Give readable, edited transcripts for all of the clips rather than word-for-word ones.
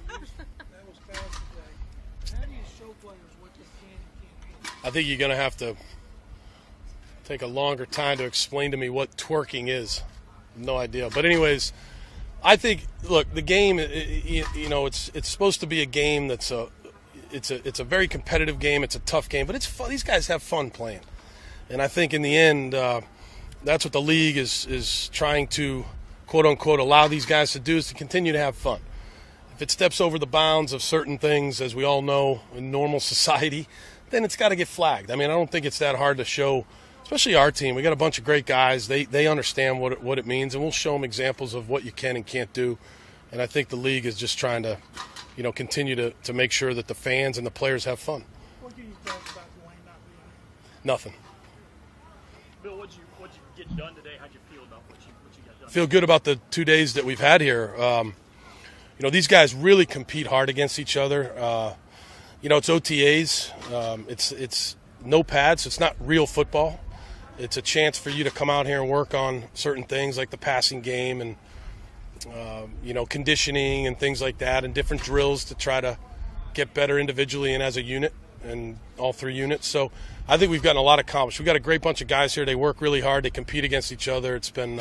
That was fast today. How do you show players what they can and can't do? I think you're going to have to take a longer time to explain to me what twerking is. No idea. But anyways, I think, look, the game, it's supposed to be a game it's a very competitive game. It's a tough game, but it's fun. These guys have fun playing. And I think in the end, that's what the league is trying to, quote unquote, allow these guys to do, is to continue to have fun. If it steps over the bounds of certain things, as we all know, in normal society, then it's got to get flagged. I mean, I don't think it's that hard to show, especially our team. We got a bunch of great guys. They understand what it means, and we'll show them examples of what you can and can't do. And I think the league is just trying to, continue to make sure that the fans and the players have fun. What do you think about Dwayne not being here? Nothing. Bill, what'd you get done today? How'd you feel about what you got done? Feel good about the 2 days that we've had here. These guys really compete hard against each other. It's OTAs. It's no pads, so it's not real football. It's a chance for you to come out here and work on certain things like the passing game and, conditioning and things like that, and different drills to try to get better individually and as a unit, and all 3 units. So I think we've gotten a lot accomplished. We've got a great bunch of guys here. They work really hard. They compete against each other. It's been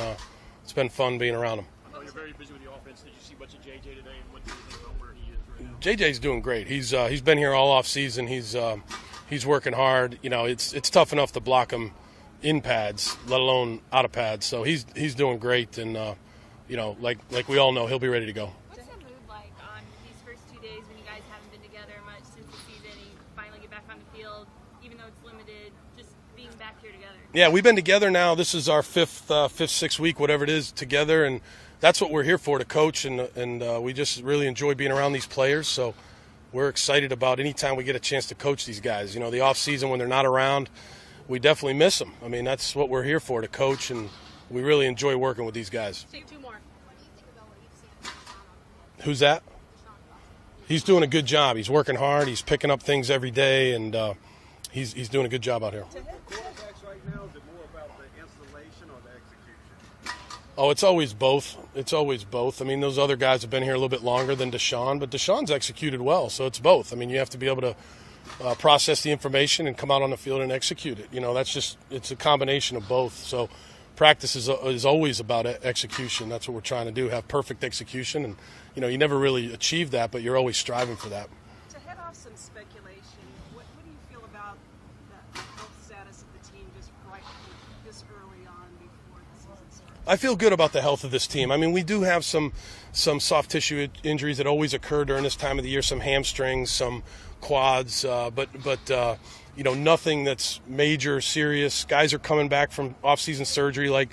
fun being around them. I know you're very busy with the offense. Did you see much of JJ today, and what do you think about where he is right now? JJ's doing great. He's been here all off season. He's working hard. It's tough enough to block him in pads, let alone out of pads. So he's doing great, and like we all know, he'll be ready to go. What's the mood like on these first 2 days when you guys haven't been together much since the season, and you finally get back on the field, even though it's limited, just being back here together? Yeah, we've been together now. This is our fifth, 6th week, whatever it is, together, and that's what we're here for, to coach, and we just really enjoy being around these players. So we're excited about any time we get a chance to coach these guys. The off season when they're not around, we definitely miss them. I mean, that's what we're here for, to coach, and we really enjoy working with these guys. Take 2 more. Who's that? He's doing a good job. He's working hard. He's picking up things every day, and he's doing a good job out here. Quarterbacks right now, is it more about the installation or the execution? Oh, it's always both. It's always both. I mean, those other guys have been here a little bit longer than Deshaun, but Deshaun's executed well, so it's both. I mean, you have to be able to process the information and come out on the field and execute it. It's a combination of both. So practice is always about execution. That's what we're trying to do, have perfect execution. And, you never really achieve that, but you're always striving for that. To head off some speculation, what do you feel about the health status of the team just this early on before the season starts? I feel good about the health of this team. I mean, we do have some soft tissue injuries that always occur during this time of the year, some hamstrings, some quads, but nothing that's major, serious. Guys are coming back from off-season surgery, like,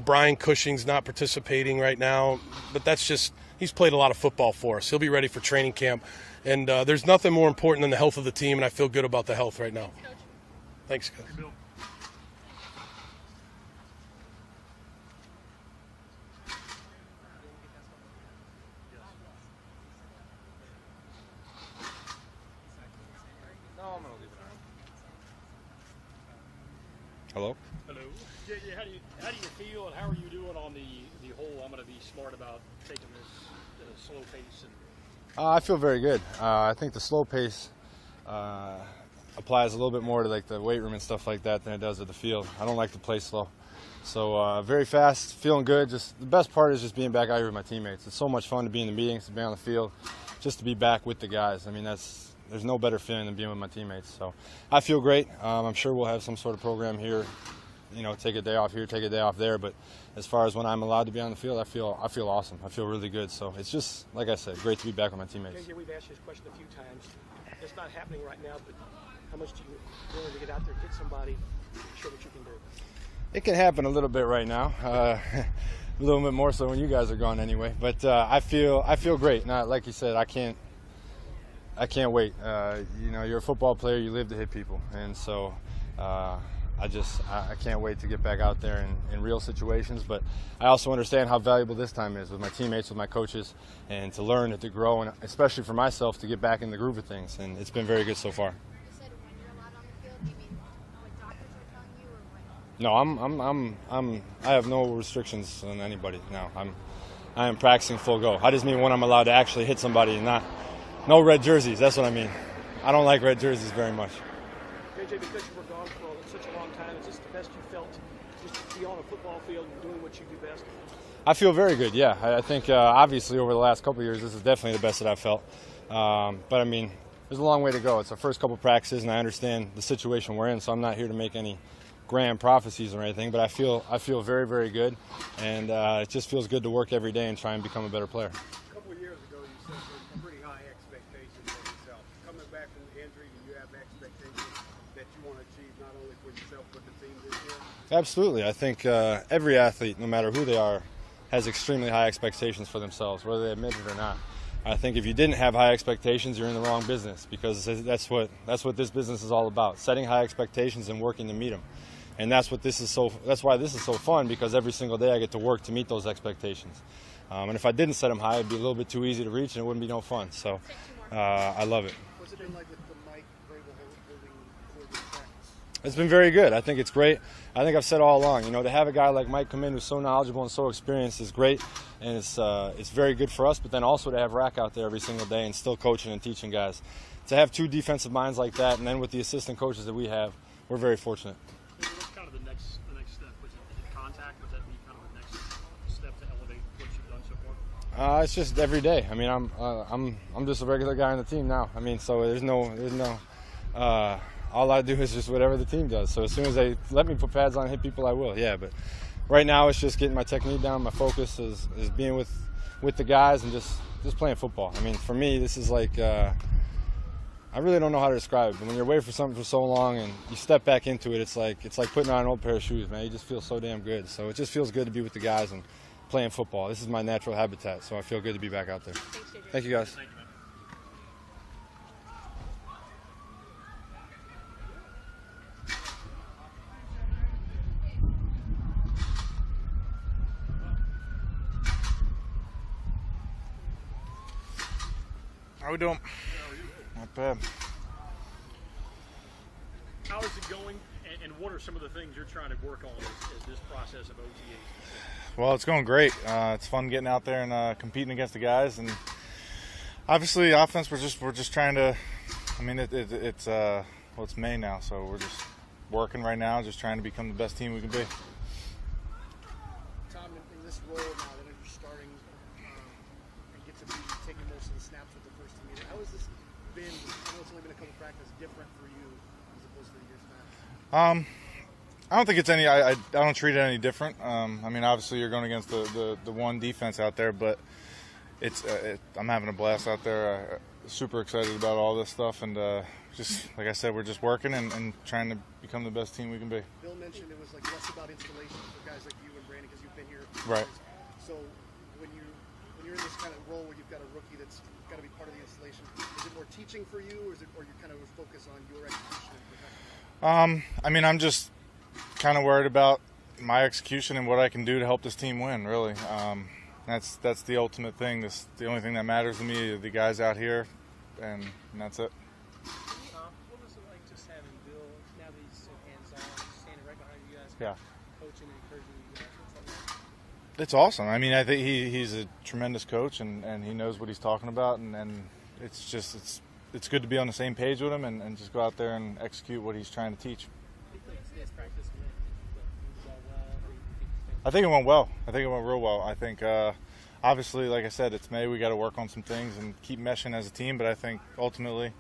Brian Cushing's not participating right now, but that's just, he's played a lot of football for us. He'll be ready for training camp, and there's nothing more important than the health of the team, and I feel good about the health right now. Thanks, Coach. Bill. Hello? Hello. Yeah, how do you feel, and how are you doing on the whole, I'm going to be smart about taking this slow pace? I feel very good. I think the slow pace applies a little bit more to like the weight room and stuff like that than it does at the field. I don't like to play slow. So very fast, feeling good. Just the best part is just being back out here with my teammates. It's so much fun to be in the meetings, to be on the field, just to be back with the guys. I mean, there's no better feeling than being with my teammates. So I feel great. I'm sure we'll have some sort of program here, take a day off here, take a day off there. But as far as when I'm allowed to be on the field, I feel awesome. I feel really good. So it's just, like I said, great to be back with my teammates. JJ, we've asked you this question a few times. It's not happening right now, but how much do you willing to get out there, get somebody, show what you can do? It can happen a little bit right now. A little bit more so when you guys are gone anyway. But I feel great. Not like you said, I can't wait. You're a football player. You live to hit people, and so I can't wait to get back out there in real situations. But I also understand how valuable this time is with my teammates, with my coaches, and to learn and to grow, and especially for myself to get back in the groove of things. And it's been very good so far. You said when you're allowed on the field, do you mean what doctors are telling you, or what? No, I have no restrictions on anybody. No, I am practicing full go. I just mean when I'm allowed to actually hit somebody and no red jerseys. That's what I mean. I don't like red jerseys very much. JJ, because you were gone for such a long time, is this the best you felt just to be on a football field and doing what you do best? I feel very good, yeah. I think obviously over the last couple of years, this is definitely the best that I've felt. But I mean, there's a long way to go. It's our first couple practices, and I understand the situation we're in, so I'm not here to make any grand prophecies or anything. But I feel very, very good, and it just feels good to work every day and try and become a better player. A couple of years ago, you set some pretty high expectations for yourself. Coming back from the injury, do you have expectations that you want to achieve not only for yourself but the team this year? Absolutely. I think every athlete, no matter who they are, has extremely high expectations for themselves, whether they admit it or not. I think if you didn't have high expectations, you're in the wrong business, because that's what this business is all about: setting high expectations and working to meet them. And that's why this is so fun, because every single day I get to work to meet those expectations. And if I didn't set them high, it'd be a little bit too easy to reach, and it wouldn't be no fun. So I love it. What's it been like with the Mike Vrabel holding court in practice? It's been very good. I think it's great. I think I've said all along, to have a guy like Mike come in who's so knowledgeable and so experienced is great, and it's very good for us. But then also to have Rack out there every single day and still coaching and teaching guys. To have two defensive minds like that, and then with the assistant coaches that we have, we're very fortunate. What's kind of the next step? Is it contact? Would that be kind of the next step to elevate what you've done so far? It's just every day. I mean, I'm just a regular guy on the team now. I mean, so there's no. All I do is just whatever the team does. So as soon as they let me put pads on and hit people, I will. Yeah, but right now it's just getting my technique down. My focus is being with the guys and just playing football. I mean, for me, this is like I really don't know how to describe it. But when you're away for something for so long and you step back into it, it's like putting on an old pair of shoes, man. You just feel so damn good. So it just feels good to be with the guys and playing football. This is my natural habitat, so I feel good to be back out there. Thank you, guys. Thank you, man. How we doing? Not bad. How is it going, and what are some of the things you're trying to work on as this process of OTAs? Well, it's going great. It's fun getting out there and competing against the guys, and obviously offense. We're just trying to. I mean, it's May now, so we're just working right now, just trying to become the best team we can be. Tom, in this role now that you're starting and get to be taking most of the snaps with the first team, how has this been? I know it's only been a couple practices, different for you as opposed to the years past. I don't think it's any. I don't treat it any different. I mean, obviously you're going against the one defense out there, but I'm having a blast out there. Super excited about all this stuff, and just like I said, we're just working and trying to become the best team we can be. Bill mentioned it was like less about installation for guys like you and Brandon because you've been here. Right. So when you're in this kind of role where you've got a rookie that's got to be part of the installation, is it more teaching for you, or you kind of focus on your execution and perfection? I mean, I'm just kind of worried about my execution and what I can do to help this team win. Really, that's the ultimate thing. The only thing that matters to me are the guys out here, and that's it. What was it like just having Bill, now that he's so hands-on, standing right behind you guys, Yeah. coaching and encouraging you guys? What's that like? It's awesome. I mean, I think he's a tremendous coach, and he knows what he's talking about, and it's good to be on the same page with him and just go out there and execute what he's trying to teach. I think it went well. I think it went real well. I think obviously, like I said, it's May. We got to work on some things and keep meshing as a team, but I think ultimately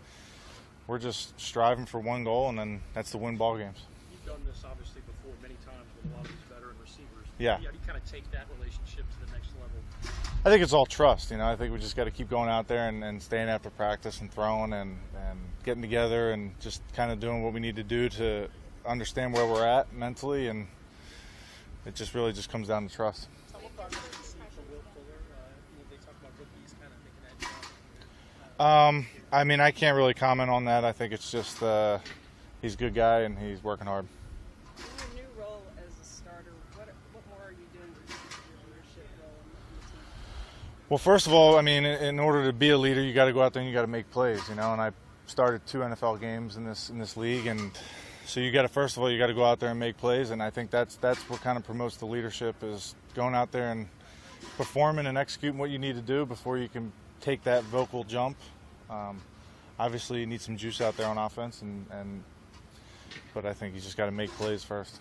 we're just striving for one goal, and then that's to win ball games. You've done this obviously before many times with a lot of these veteran receivers. Yeah. How do you kind of take that relationship to the next level? I think it's all trust. I think we just got to keep going out there and staying after practice and throwing and getting together and just kind of doing what we need to do to understand where we're at mentally, and it just really just comes down to trust. I mean, I can't really comment on that. I think it's just he's a good guy and he's working hard. In your new role as a starter, what more are you doing to keep your leadership role in the team? Well, first of all, I mean, in order to be a leader, you got to go out there and you got to make plays, And I started 2 NFL games in this league, and so you got to first of all you got to go out there and make plays, and I think that's what kind of promotes the leadership is going out there and performing and executing what you need to do before you can take that vocal jump. Obviously, you need some juice out there on offense, but I think you just got to make plays first.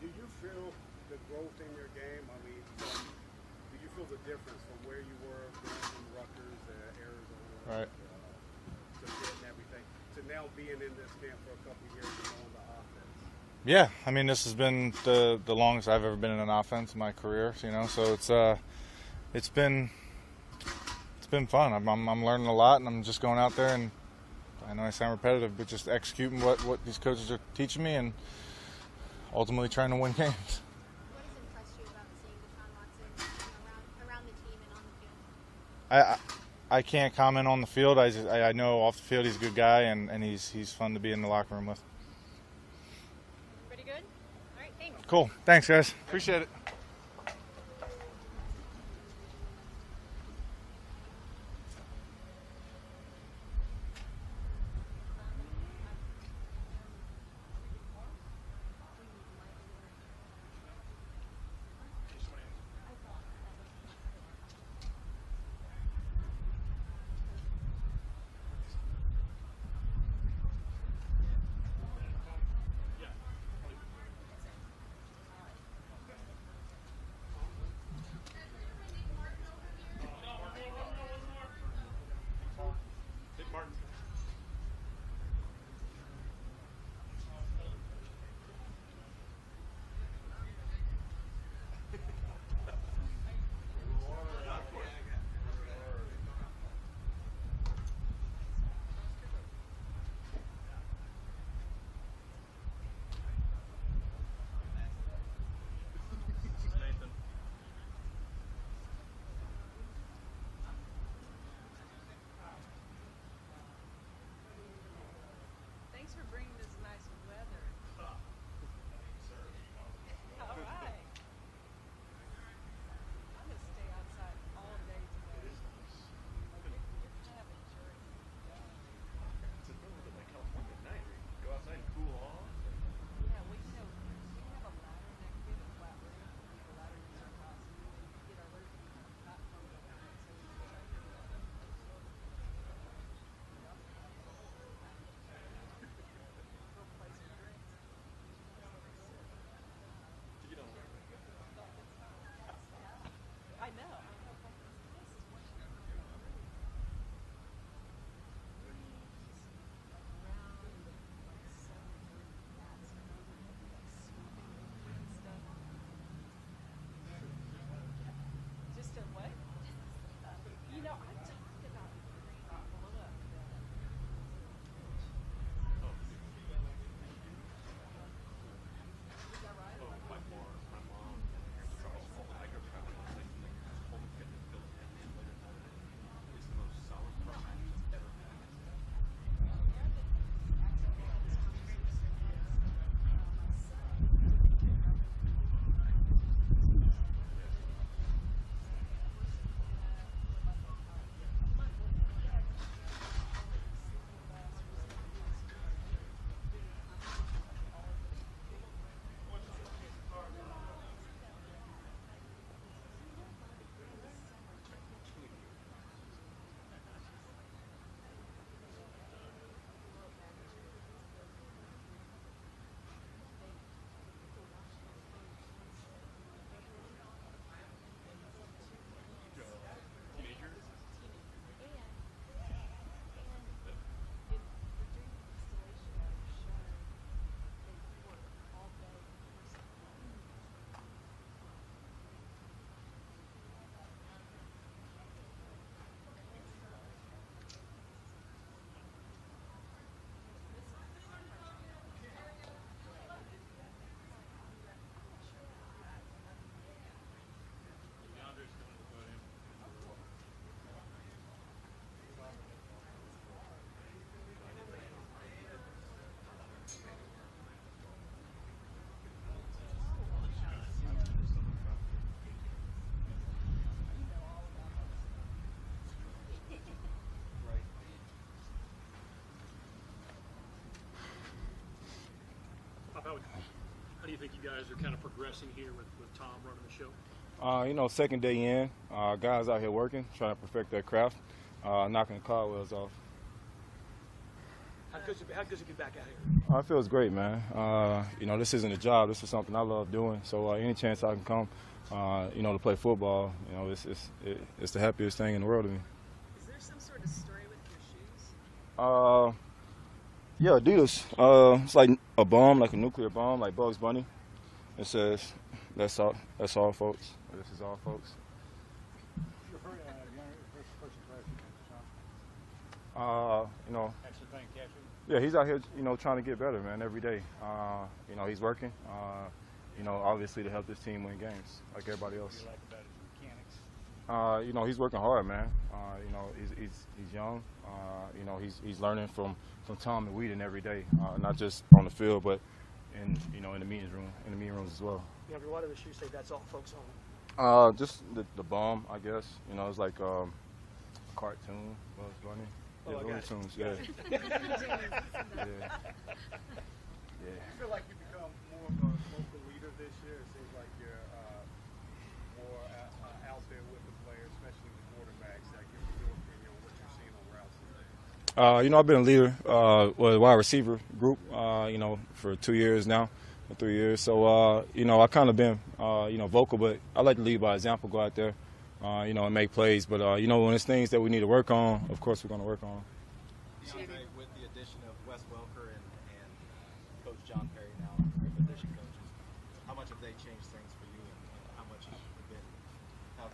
Do you feel the growth in your game? I mean, do you feel the difference from where you were from Rutgers, Arizona, Right. To Pitt and everything, to now being in this camp for a couple of years and knowing the offense? Yeah, I mean, this has been the longest I've ever been in an offense in my career. So it's been fun. I'm learning a lot, and I'm just going out there, and I know I sound repetitive, but just executing what these coaches are teaching me, and ultimately trying to win games. What has impressed you about seeing Deshaun Watson around the team and on the field? I can't comment on the field. I know off the field he's a good guy, and he's fun to be in the locker room with. Pretty good? All right, thanks. Cool. Thanks, guys. Appreciate it. Thanks for bringing this nice weather. All right. I'm going to stay outside all day today. Okay, you're kind of enjoying it. It's a little bit like California at night. Where you go outside and cool off. Yeah, we have a ladder next to the flat roof. We have a ladder in our house. And we get our roof not from the night. So we try to do that. I know. Just a what? You know, I talked about blow up. Is that right? Oh, my mom, I grew up traveling. It's like home get to build it and later it's the most solid product I've ever had. How do you think you guys are kind of progressing here with Tom running the show? Second day in, guys out here working, trying to perfect their craft, knocking the cobwebs off. How good is it to be back out here? It feels great, man. This isn't a job. This is something I love doing. So any chance I can come, to play football, it's the happiest thing in the world to me. Is there some sort of story with your shoes? Yeah, Adidas. It's like a bomb, like a nuclear bomb, like Bugs Bunny. It says, "That's all, folks." This is all, folks. Your first class, Actually playing catcher. Yeah, he's out here, trying to get better, man, every day. He's working, obviously to help this team win games like everybody else. What do you like about his mechanics? He's working hard, man. He's young. He's learning from Tom and Whedon every day, not just on the field, but in the meeting rooms as well. What do the shoes say? That's all, folks. On. Just the bomb, I guess. It's like a cartoon, Bugs Bunny. Oh, Yeah, Looney Tunes. Yeah. Yeah. I feel like you become more of a vocal leader this year. It seems like you're more out there with the players, especially the quarterbacks. Give me your opinion on what you're seeing on routes today. I've been a leader with the wide receiver group, for 2 years now, or 3 years. So, I kind of been, vocal, but I like to lead by example, go out there, and make plays. But, when it's things that we need to work on, of course we're going to work on. With the addition of Wes Welker and Coach John Perry now, your position coaches, how much have they changed things for you, and how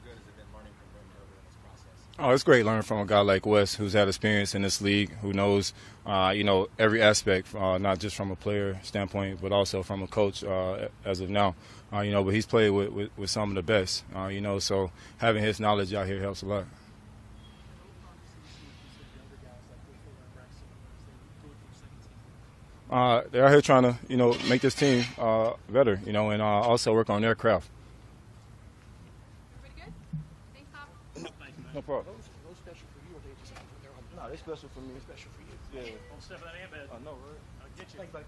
good has it been learning from them earlier in this process? Oh, it's great learning from a guy like Wes, who's had experience in this league, who knows, every aspect, not just from a player standpoint, but also from a coach as of now. But he's played with some of the best, so having his knowledge out here helps a lot. They're out here trying to, make this team better, and also work on their craft. Pretty good? Thanks, Pop. No problem. Those special for you, or they just they're on No, they're special for me. special for you? Yeah. Don't step in that ant bed. I know, right? I'll get you. Thanks, buddy.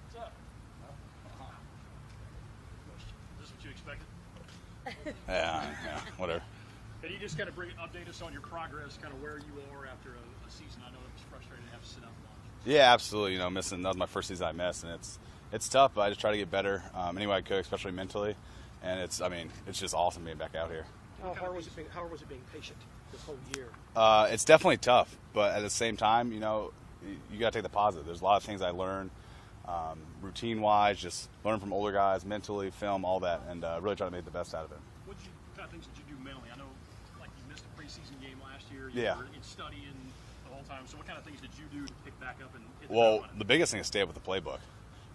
What's up? Is this what you expected? Yeah, whatever. Can you just kind of update us on your progress, kind of where you are after a season? I know it was frustrating to have to sit out a lot. Yeah, absolutely. That was my first season I missed, and it's tough, but I just try to get better any way I could, especially mentally. And it's just awesome being back out here. How hard was it being patient this whole year? It's definitely tough, but at the same time, you got to take the positive. There's a lot of things I learned, routine-wise, just learn from older guys, mentally, film, all that, and really try to make the best out of it. What kind of things did you do mentally? I know, like, you missed a preseason game last year. Yeah. You were studying the whole time. So what kind of things did you do to pick back up and hit the Well, ground running? the biggest thing is stay up with the playbook.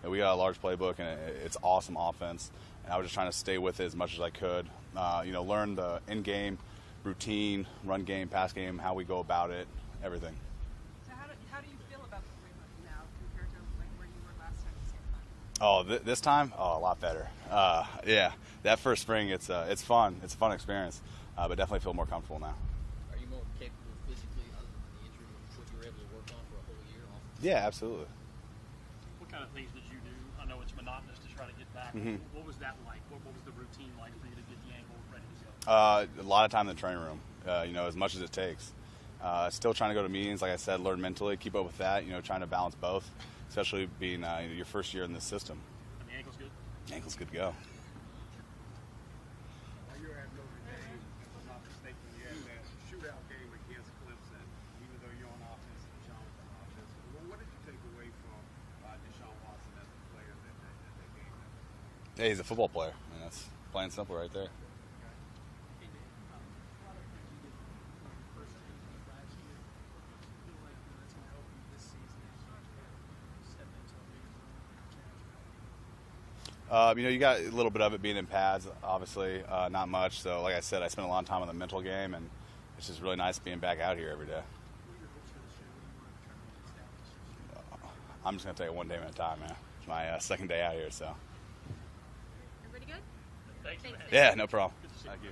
We got a large playbook, and it's awesome offense. And I was just trying to stay with it as much as I could. Learn the in-game routine, run game, pass game, how we go about it, everything. So how do you feel about the playbook now compared to where you were last time at the same time? Oh, this time? Oh, a lot better. Yeah, that first spring, it's fun. It's a fun experience, but definitely feel more comfortable now. Are you more capable physically, other than the injury, what you were able to work on for a whole year? Yeah, absolutely. What kind of things did you do? I know it's monotonous to try to get back. Mm-hmm. What was that like? What was the routine like for you to get the ankle ready to go? A lot of time in the training room, as much as it takes. Still trying to go to meetings, like I said, learn mentally, keep up with that, trying to balance both, especially being your first year in this system. And the ankle's good? Ankle's good to go. While you're at Notre Dame, if I'm not mistaken, you had that shootout game against Clemson, even though you're on offense and Deshaun was on offense. Well, what did you take away from Deshaun Watson as a player that game? Yeah, he's a football player. That's plain and simple right there. You got a little bit of it being in pads, obviously, not much. So, like I said, I spent a lot of time on the mental game, and it's just really nice being back out here every day. I'm just going to take it one day at a time, man. It's my second day out here, so. Everybody good? Thanks, man. Yeah, no problem. Thank you.